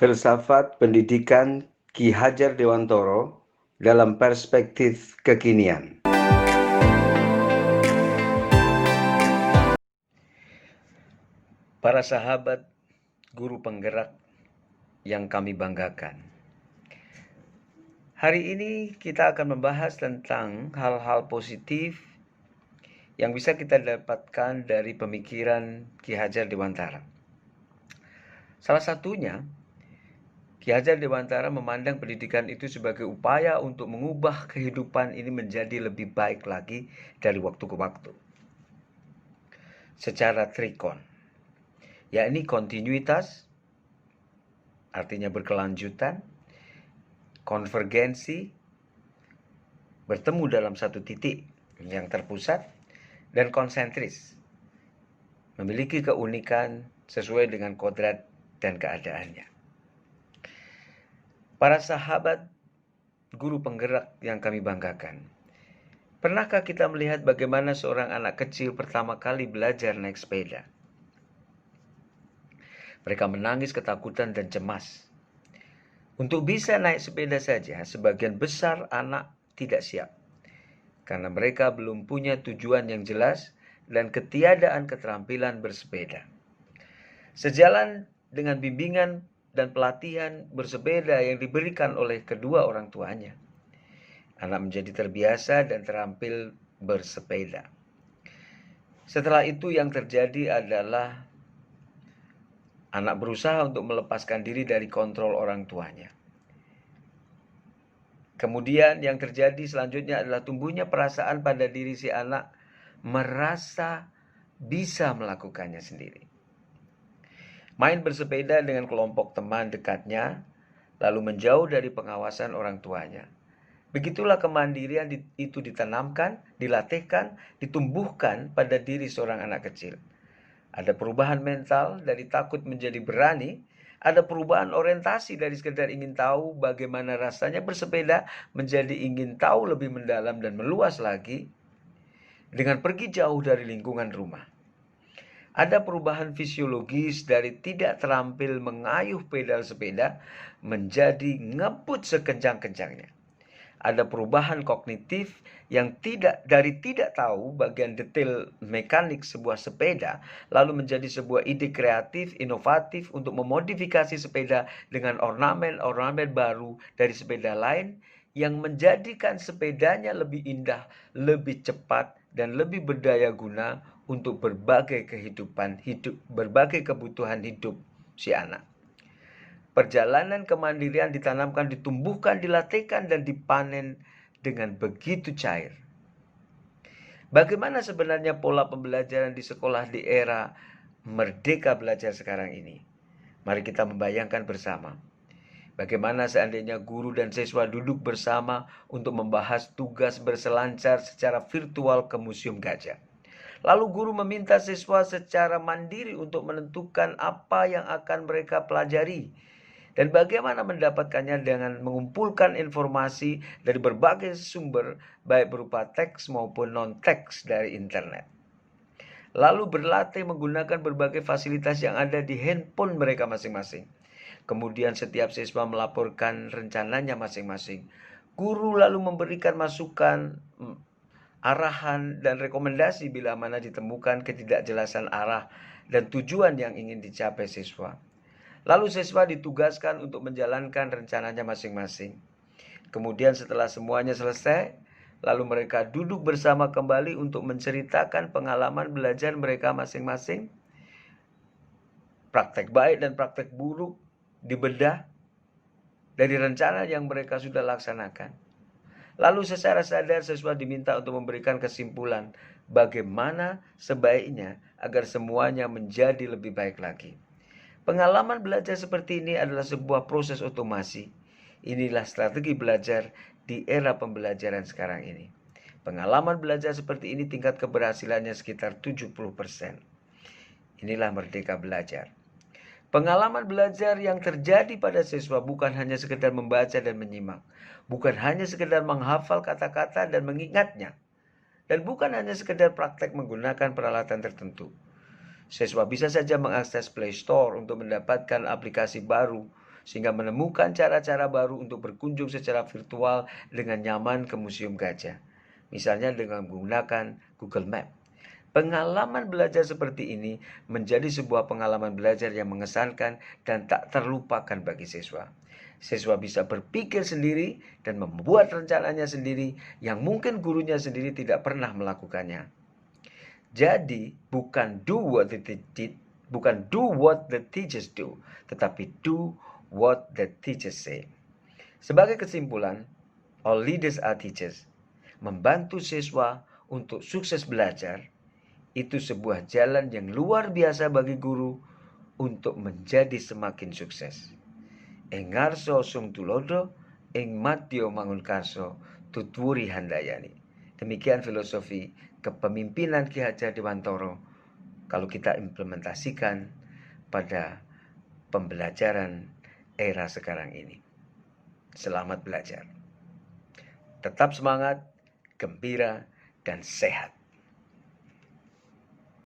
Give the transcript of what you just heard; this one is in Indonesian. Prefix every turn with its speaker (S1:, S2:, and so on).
S1: Filsafat Pendidikan Ki Hajar Dewantoro dalam perspektif kekinian. Para sahabat, guru penggerak yang kami banggakan. Hari ini kita akan membahas tentang hal-hal positif yang bisa kita dapatkan dari pemikiran Ki Hajar Dewantara. Salah satunya, Ki Hajar Dewantara memandang pendidikan itu sebagai upaya untuk mengubah kehidupan ini menjadi lebih baik lagi dari waktu ke waktu. Secara trikon, yakni kontinuitas, artinya berkelanjutan, konvergensi, bertemu dalam satu titik yang terpusat, dan konsentris, memiliki keunikan sesuai dengan kodrat dan keadaannya. Para sahabat, guru penggerak yang kami banggakan, pernahkah kita melihat bagaimana seorang anak kecil pertama kali belajar naik sepeda? Mereka menangis ketakutan dan cemas. Untuk bisa naik sepeda saja, sebagian besar anak tidak siap, karena mereka belum punya tujuan yang jelas dan ketiadaan keterampilan bersepeda. Sejalan dengan bimbingan dan pelatihan bersepeda yang diberikan oleh kedua orang tuanya, anak menjadi terbiasa dan terampil bersepeda. Setelah itu yang terjadi adalah anak berusaha untuk melepaskan diri dari kontrol orang tuanya. Kemudian yang terjadi selanjutnya adalah tumbuhnya perasaan pada diri si anak merasa bisa melakukannya sendiri. Main bersepeda dengan kelompok teman dekatnya, lalu menjauh dari pengawasan orang tuanya. Begitulah kemandirian itu ditanamkan, dilatihkan, ditumbuhkan pada diri seorang anak kecil. Ada perubahan mental dari takut menjadi berani, ada perubahan orientasi dari sekedar ingin tahu bagaimana rasanya bersepeda menjadi ingin tahu lebih mendalam dan meluas lagi dengan pergi jauh dari lingkungan rumah. Ada perubahan fisiologis dari tidak terampil mengayuh pedal sepeda menjadi ngebut sekencang-kencangnya. Ada perubahan kognitif yang dari tidak tahu bagian detail mekanik sebuah sepeda, lalu menjadi sebuah ide kreatif, inovatif untuk memodifikasi sepeda dengan ornamen-ornamen baru dari sepeda lain yang menjadikan sepedanya lebih indah, lebih cepat, dan lebih berdaya guna untuk berbagai kebutuhan hidup si anak. Perjalanan kemandirian ditanamkan, ditumbuhkan, dilatihkan, dan dipanen dengan begitu cair. Bagaimana sebenarnya pola pembelajaran di sekolah di era merdeka belajar sekarang ini? Mari kita membayangkan bersama. Bagaimana seandainya guru dan siswa duduk bersama untuk membahas tugas berselancar secara virtual ke Museum Gajah. Lalu guru meminta siswa secara mandiri untuk menentukan apa yang akan mereka pelajari dan bagaimana mendapatkannya dengan mengumpulkan informasi dari berbagai sumber, baik berupa teks maupun non-teks dari internet. Lalu berlatih menggunakan berbagai fasilitas yang ada di handphone mereka masing-masing. Kemudian setiap siswa melaporkan rencananya masing-masing. Guru lalu memberikan masukan, arahan, dan rekomendasi bila mana ditemukan ketidakjelasan arah dan tujuan yang ingin dicapai siswa. Lalu siswa ditugaskan untuk menjalankan rencananya masing-masing. Kemudian setelah semuanya selesai, lalu mereka duduk bersama kembali untuk menceritakan pengalaman belajar mereka masing-masing. Praktek baik dan praktek buruk dibedah dari rencana yang mereka sudah laksanakan. Lalu secara sadar siswa diminta untuk memberikan kesimpulan bagaimana sebaiknya agar semuanya menjadi lebih baik lagi. Pengalaman belajar seperti ini adalah sebuah proses otomasi. Inilah strategi belajar di era pembelajaran sekarang ini. Pengalaman belajar seperti ini tingkat keberhasilannya sekitar 70%. Inilah merdeka belajar. Pengalaman belajar yang terjadi pada siswa bukan hanya sekedar membaca dan menyimak, bukan hanya sekedar menghafal kata-kata dan mengingatnya, dan bukan hanya sekedar praktek menggunakan peralatan tertentu. Siswa bisa saja mengakses Play Store untuk mendapatkan aplikasi baru sehingga menemukan cara-cara baru untuk berkunjung secara virtual dengan nyaman ke Museum Gajah, misalnya dengan menggunakan Google Map. Pengalaman belajar seperti ini menjadi sebuah pengalaman belajar yang mengesankan dan tak terlupakan bagi siswa. Siswa bisa berpikir sendiri dan membuat rencananya sendiri yang mungkin gurunya sendiri tidak pernah melakukannya. Jadi, bukan do what the teachers do, tetapi do what the teachers say. Sebagai kesimpulan, all leaders are teachers. Membantu siswa untuk sukses belajar itu sebuah jalan yang luar biasa bagi guru untuk menjadi semakin sukses. Ing ngarsa sung tulodo, ing madya mangunkarsa, tutwuri handayani. Demikian filosofi kepemimpinan Ki Hajar Dewantara kalau kita implementasikan pada pembelajaran era sekarang ini. Selamat belajar. Tetap semangat, gembira, dan sehat.